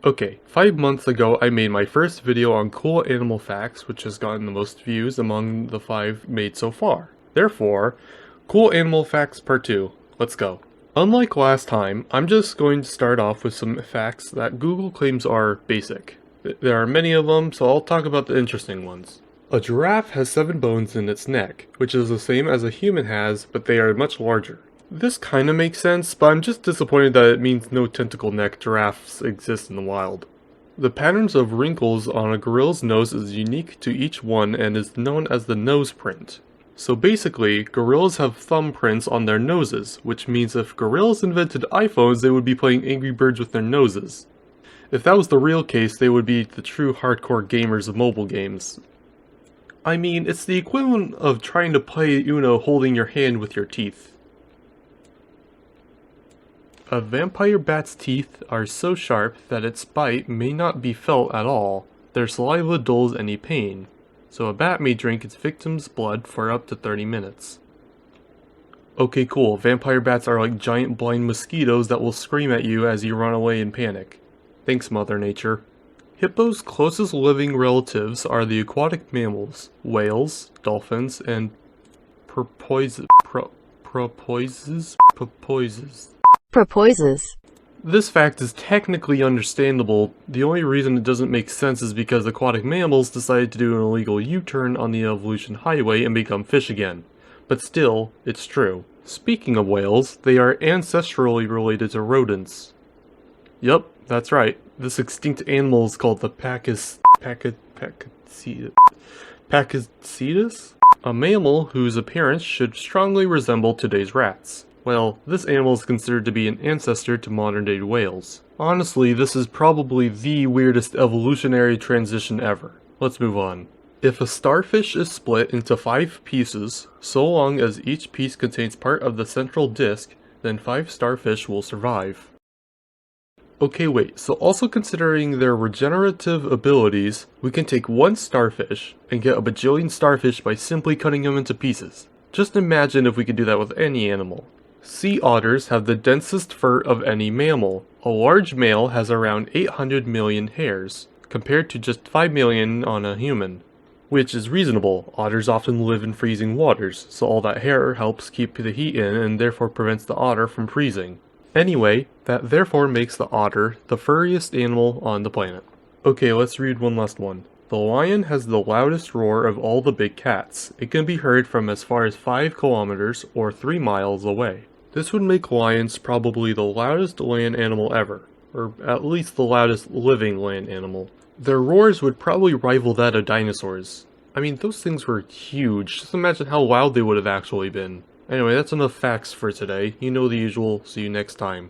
Okay, 5 months ago I made my first video on cool animal facts, which has gotten the most views among the 5 made so far. Therefore, cool animal facts part 2. Let's go. Unlike last time, I'm just going to start off with some facts that Google claims are basic. There are many of them, so I'll talk about the interesting ones. A giraffe has 7 bones in its neck, which is the same as a human has, but they are much larger. This kinda makes sense, but I'm just disappointed that it means no tentacle neck giraffes exist in the wild. The patterns of wrinkles on a gorilla's nose is unique to each one and is known as the nose print. So basically, gorillas have thumbprints on their noses, which means if gorillas invented iPhones, they would be playing Angry Birds with their noses. If that was the real case, they would be the true hardcore gamers of mobile games. I mean, it's the equivalent of trying to play Uno holding your hand with your teeth. A vampire bat's teeth are so sharp that its bite may not be felt at all. Their saliva dulls any pain, so a bat may drink its victim's blood for up to 30 minutes. Okay, cool. Vampire bats are like giant blind mosquitoes that will scream at you as you run away in panic. Thanks, Mother Nature. Hippos' closest living relatives are the aquatic mammals, whales, dolphins, and porpoises. This fact is technically understandable. The only reason it doesn't make sense is because aquatic mammals decided to do an illegal U-turn on the evolution highway and become fish again. But still, it's true. Speaking of whales, they are ancestrally related to rodents. Yup, that's right. This extinct animal is called the Pakicetus? A mammal whose appearance should strongly resemble today's rats. Well, this animal is considered to be an ancestor to modern-day whales. Honestly, this is probably the weirdest evolutionary transition ever. Let's move on. If a starfish is split into 5 pieces, so long as each piece contains part of the central disc, then 5 starfish will survive. Okay, wait, so also considering their regenerative abilities, we can take 1 starfish and get a bajillion starfish by simply cutting them into pieces. Just imagine if we could do that with any animal. Sea otters have the densest fur of any mammal. A large male has around 800 million hairs, compared to just 5 million on a human. Which is reasonable. Otters often live in freezing waters, so all that hair helps keep the heat in and therefore prevents the otter from freezing. Anyway, that therefore makes the otter the furriest animal on the planet. Okay, let's read one last one. The lion has the loudest roar of all the big cats. It can be heard from as far as 5 kilometers or 3 miles away. This would make lions probably the loudest land animal ever, or at least the loudest living land animal. Their roars would probably rival that of dinosaurs. I mean, those things were huge. Just imagine how loud they would have actually been. Anyway, that's enough facts for today. You know the usual. See you next time.